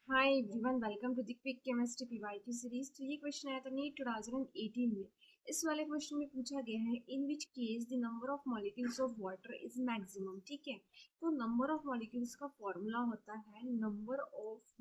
Hi everyone, welcome to the quick chemistry PYQ series. तो ये question आया था नीट 2018 में। इस वाले क्वेश्चन में पूछा गया है in which case the number of molecules of water is maximum. ठीक है, तो नंबर ऑफ मॉलिक्यूल्स का फॉर्मूला होता है number of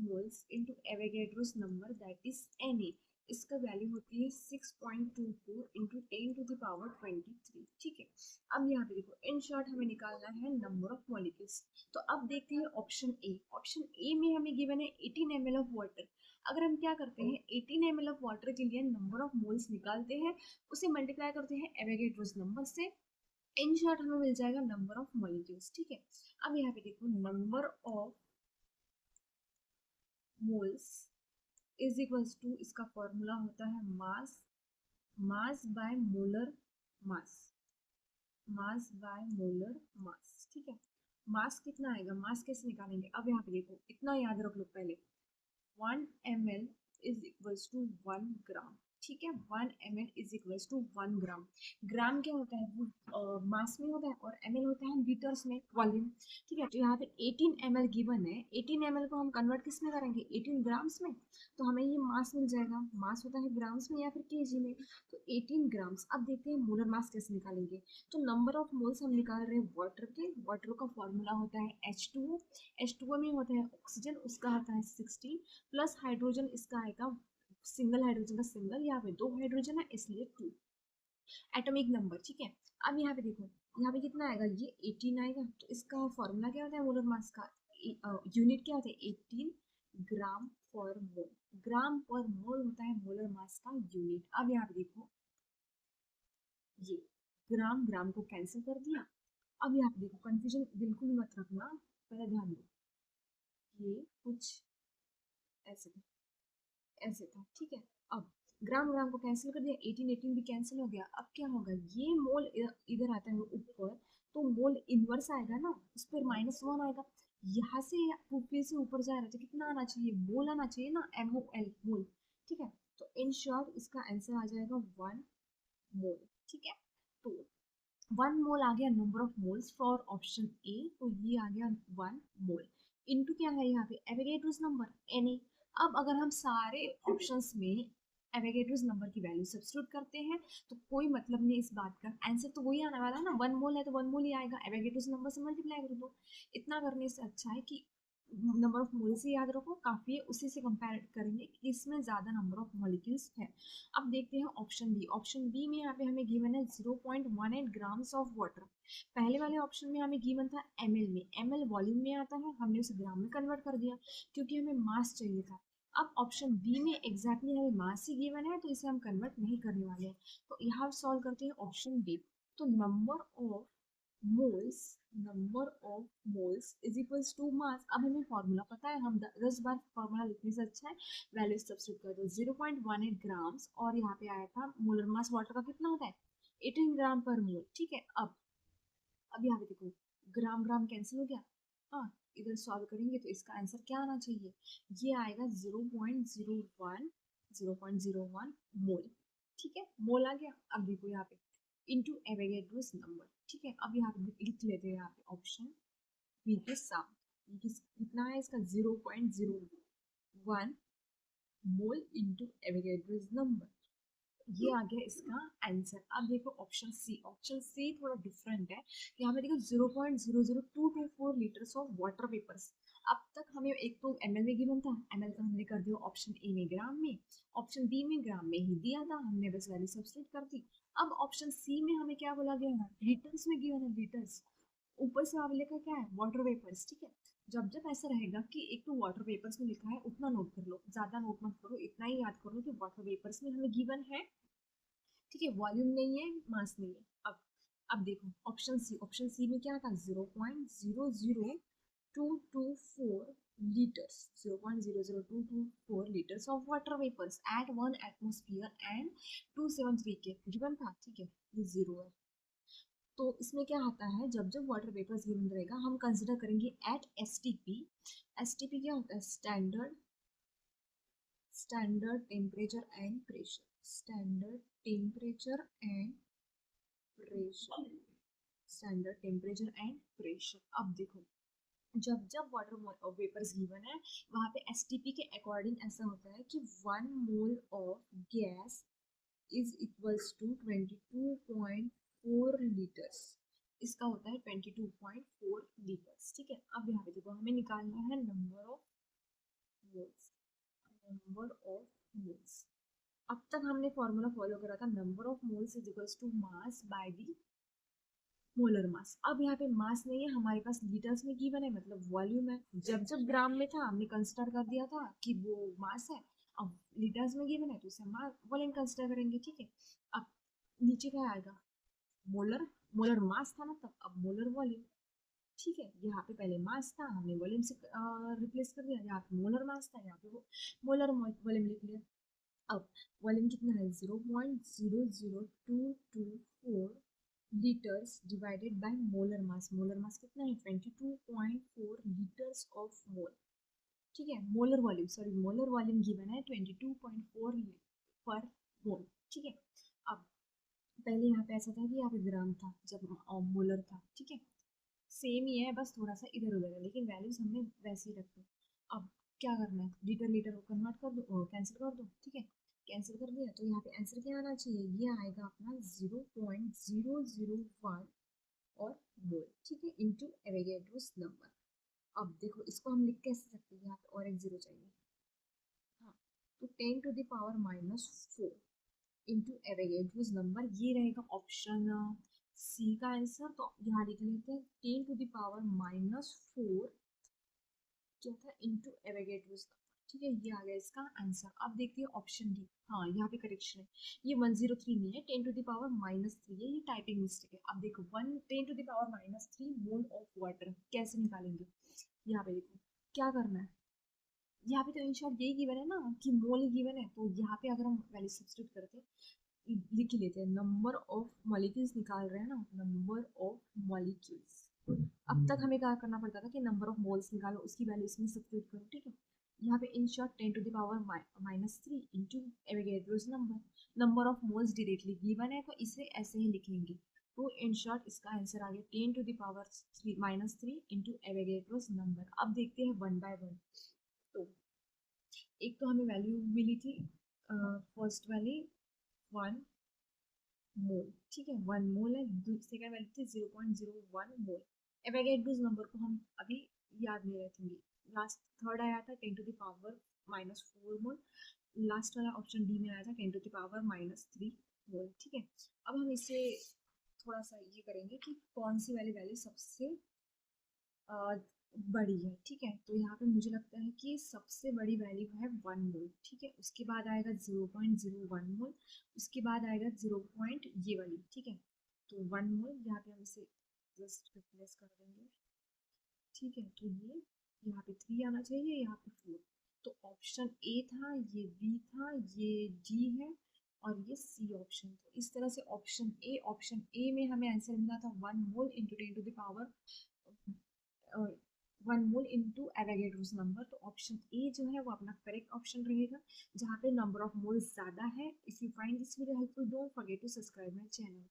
moles into Avogadro's number that is Na। इसका वैल्यू होती है 6.24 इंटू 10⁻23। ठीक है, अब यहाँ पे देखो, इन शॉर्ट हमें निकालना है नंबर ऑफ मॉलिक्यूल्स। तो अब देखते हैं ऑप्शन ए। ऑप्शन ए में हमें गिवन है 18 ml ऑफ वाटर। अगर हम क्या करते हैं, 18 ml ऑफ वाटर के लिए नंबर ऑफ मोल्स निकालते हैं, उसे मल्टीप्लाई करते हैं एवोगैड्रोस नंबर से। इन शॉर्ट हमें मिल जाएगा नंबर ऑफ मॉलिक्यूल्स। ठीक है, अब यहाँ पे देखो, number of moles is equals to, इसका फॉर्मूला होता है mass, mass by molar mass, mass by molar mass. ठीक है, मास कितना आएगा, मास कैसे निकालेंगे, अब यहाँ पे देखो, इतना याद रख लो पहले, 1 ml इज इक्वल्स टू 1 ग्राम। ठीक है, 1 ml इज इक्वल्स टू 1 ग्राम। ग्राम क्या होता है, वो मास में होता है, और ml होता है लीटर्स में, वॉल्यूम। ठीक है, तो यहाँ पे 18 ml गिवन है। 18 ml को हम कन्वर्ट किस में करेंगे, 18 ग्राम्स में। तो हमें ये मास मिल जाएगा, मास होता है ग्राम्स में या फिर केजी में। तो 18 ग्राम्स। अब देखते हैं मोलर मास कैसे निकालेंगे। तो नंबर ऑफ मोल्स हम निकाल रहे हैं वाटर के। वाटर का फॉर्मूला होता है H2O। H2O में होता है ऑक्सीजन, उसका होता है 16 प्लस हाइड्रोजन, इसका आएगा सिंगल हाइड्रोजन का सिंगल, यहाँ पे दो हाइड्रोजन है इसलिए 2 एटॉमिक नंबर। ठीक है, अब यहाँ पे देखो, यहाँ पे कितना आएगा, ये 18 आएगा। तो इसका फॉर्मूला क्या होता है मोलर मास का, यूनिट क्या होता है, 18 ग्राम पर मोल। ग्राम पर मोल होता है मोलर मास का यूनिट। अब यहाँ पे देखो, ये ग्राम ग्राम को कैंसिल कर दिया। अब यहाँ पे देखो, कंफ्यूजन बिल्कुल मत रखना, पहले ध्यान दो, ये कुछ ऐसे था, ऐसे था। ठीक है, अब ग्राम ग्राम को कैंसिल कर दिया, 18 18 भी कैंसिल हो गया। अब क्या होगा, ये मोल इधर आता है ऊपर, तो मोल इनवर्स आएगा ना, उस पर -1 आएगा। यहाँ से फिर से ऊपर जा रहा है तो कितना आना चाहिए, मोल आना चाहिए ना, MOL मोल। ठीक है, तो इन शॉर्ट इसका आंसर आ जाएगा 1 मोल। ठीक है, तो 1 मोल आ गया number of moles for option A. तो ये आ गया 1 मोल। इनटू क्या है यहाँ पे, एवोगैड्रोस नंबर, Na। अब अगर हम सारे ऑप्शंस में एवोगैड्रोस नंबर की वैल्यू सब्स्टिट्यूट करते हैं, तो कोई मतलब नहीं इस बात का, आंसर तो वही आने वाला है ना, 1 मोल है तो 1 मोल ही आएगा, एवोगैड्रोस नंबर से मल्टीप्लाई कर दो। इतना करने से अच्छा है कि नंबर ऑफ मोल से याद रखो, काफी है, उसी से कंपेयर करेंगे कि इसमें ज्यादा नंबर ऑफ मॉलिक्यूल्स है। अब देखते हैं ऑप्शन बी। ऑप्शन बी में यहाँ पे हमें गिवन है 0.18 ग्राम्स ऑफ वाटर। पहले वाले ऑप्शन में हमें गिवन था ml में, ml वॉल्यूम में आता है, हमने उसे ग्राम में कन्वर्ट कर दिया क्योंकि हमें मास चाहिए था। अब ऑप्शन बी में एग्जैक्टली हमें मास ही गिवन है, तो इसे हम कन्वर्ट नहीं करने वाले हैं। तो यहाँ सॉल्व करते हैं ऑप्शन बी। तो moles number of moles is equals to mass. अब हमें फॉर्मूला पता है, हम 10 बार फॉर्मूला लिखने से अच्छा है वैल्यू सब्स्टिट्यूट कर दो। 0.18 ग्राम्स, और यहाँ पे आया था मोलर मास वाटर का कितना होता है, 18 ग्राम पर मोल। ठीक है, अब यहाँ पे देखो, ग्राम ग्राम कैंसिल हो गया। हाँ, इधर सॉल्व करेंगे तो इसका आंसर क्या आना चाहिए, ये आएगा 0.01 मोल। ठीक है, मोल आ गया। अब देखो यहाँ पे इंटू एवोगैड्रोस नंबर। ठीक है, अब यहाँ पे लिख लेते हैं, यहाँ पे ऑप्शन बी के साथ, कितना है इसका, 0.01 मोल इंटू एवोगैड्रोस नंबर। ये आ गया इसका आंसर। अब देखो ऑप्शन सी। ऑप्शन सी थोड़ा डिफरेंट है, यहाँ पे देखो 0.00224 लीटर्स ऑफ वाटर वेपर्स। अब तक हमें एक तो ml में गिवन था, ml का हमने कर दिया ऑप्शन ए में ग्राम में, ऑप्शन बी में ग्राम में ही दिया था, हमने बस वैल्यू सब्स्टिट्यूट कर दी। अब ऑप्शन सी में हमें क्या बोला गया है, लीटर्स में गिवन है, लीटर्स। ऊपर से आप लेकर क्या है, वाटर वेपर्स। ठीक है, जब जब ऐसा रहेगा कि एक तो वाटर वेपर्स में लिखा है, उतना नोट कर लो, ज्यादा नोट मत करो, इतना ही याद करो कि वाटर वेपर्स में हमें गिवन है। ठीक है, वॉल्यूम नहीं है, मास नहीं है। अब देखो ऑप्शन सी। ऑप्शन सी में क्या था, 0.00224 litres, 0.00224 litres of water vapours at 1 atmosphere and 273 के गिवन था। ठीक है, ये जीरो है। तो इसमें क्या आता है, जब जब वाटर वेपर्स गिवन रहेगा, हम कंसिडर करेंगे एट एसटीपी। एसटीपी क्या होता है, standard temperature and pressure, standard temperature and pressure, standard temperature and pressure. अब देखो, जब जब वाटर वेपर्स गिवन है वहां पे एसटीपी के अकॉर्डिंग ऐसा होता है कि 1 mole of gas is equals to 22.4 litres. इसका होता है 22.4 लीटर्स। ठीक है, अब यहाँ पे देखो हमें निकालना है number of moles. Number of moles, अब तक हमने फॉर्मूला फॉलो करा था, number of moles is equals to mass by the molar mass. अब यहाँ पे मास नहीं है हमारे पास, लीटर्स में गिवन है मतलब वॉल्यूम है। जब जब ग्राम में था हमने कंसिडर कर दिया था कि वो मास है, अब लीटर्स में गिवन है तो उसे वॉल्यूम कंसिडर करेंगे। ठीक है, अब नीचे क्या आएगा, मोलर, मोलर मास था ना तब, अब मोलर वॉल्यूम। ठीक है, यहाँ पे पहले मास था हमने वॉल्यूम से रिप्लेस कर दिया, यहाँ पे मोलर मास था यहाँ पे वो मोलर वॉल्यूम लिख लिया। अब वॉल्यूम कितना है, 0.00224 litres divided by molar mass. Molar mass कितना है, 22.4 लीटर्स ऑफ मोल। ठीक है, molar volume, sorry molar volume given है 22.4 पर मोल। ठीक है, अब पहले यहाँ पे ऐसा था कि यहाँ पे ग्राम था जब मोलर था। ठीक है, सेम ही है बस थोड़ा सा इधर उधर है, लेकिन वैल्यूज हमने वैसे ही रखी। अब क्या करना है, लीटर लीटर को कन्वर्ट कर दो, कैंसिल कर दो। ठीक है, कैंसिल कर दिया तो यहाँ पे आंसर क्या आना चाहिए, ये आएगा अपना 0.001 और मोल। ठीक है, इंटू एवोगैड्रोस नंबर। अब देखो इसको हम लिख कैसे सकते हैं, यहाँ पे और एक जीरो चाहिए। हाँ, तो 10⁻⁻⁴ इंटू एवोगैड्रोस नंबर, ये रहेगा ऑप्शन सी का आंसर। तो यहाँ लिख लेते हैं 10⁻⁻4 क्या था, इंटू एवोगैड्रोस नंबर। ठीक है, ये आ गया इसका आंसर। अब देखते हैं ऑप्शन डी। हाँ, यहाँ पे करेक्शन है, ये 103 नहीं है, 10⁻⁻3 है, ये टाइपिंग मिस्टेक है। अब देखो 10⁻⁻3 मोल ऑफ वाटर कैसे निकालेंगे, यहाँ पे देखो क्या करना है। यहाँ पे तो इन शॉर्ट यही गिवन है ना कि मोल ही गिवन है, तो यहाँ पे अगर हम वैल्यू सब्स्टिट्यूट करते हैं, लिख ही लेते हैं, नंबर ऑफ मॉलिक्यूल्स निकाल रहे हैं ना, नंबर ऑफ मॉलिक्यूल्स। अब तक हमें क्या करना पड़ता था कि नंबर ऑफ मोल्स निकालो, उसकी वैल्यू इसमें सब्स्टिट्यूट करो। ठीक है, यहाँ पे in short 10⁻⁻³ into Avogadro's number, number of moles directly given है तो इसे ऐसे ही लिखेंगे। तो इन शॉर्ट इसका आंसर आ गया 10⁻³ इंटू एवोगैड्रोस नंबर। अब देखते हैं वन बाय वन। तो एक तो हमें वैल्यू मिली थी फर्स्ट वाली 1 मोल। ठीक है, 1 मोल है, सेकेंड वैल्यू थी 0.01 मोल। एवोगैड्रोस नंबर को हम अभी याद नहीं रखेंगे। लास्ट थर्ड आया था 10⁻⁻⁴ मोल, लास्ट वाला ऑप्शन डी में आया था 10⁻⁻3 मोल। ठीक है, अब हम इसे थोड़ा सा ये करेंगे कि कौन सी वाली वैल्यू सबसे बड़ी है। ठीक है, तो यहाँ पे मुझे लगता है कि सबसे बड़ी वैल्यू है 1 मोल। ठीक है, उसके बाद आएगा 0.01 मोल, उसके बाद आएगा 0. ये वाली। ठीक है, तो 1 मोल यहाँ पे हम इसे जस्ट रिप्लेस कर देंगे। ठीक है, तो ये यहाँ पे 3 आना चाहिए, यहाँ पे 4। तो ऑप्शन ए था, ये बी था, ये डी है और ये सी ऑप्शन था। इस तरह से ऑप्शन ए में हमें आंसर मिला था 1 mole into 10⁻, 1 mole into Avogadro's number. तो ऑप्शन ए जो है वो अपना करेक्ट ऑप्शन रहेगा, जहाँ पे नंबर ऑफ मोल्स ज्यादा है। If you find this video helpful, don't forget to subscribe my channel.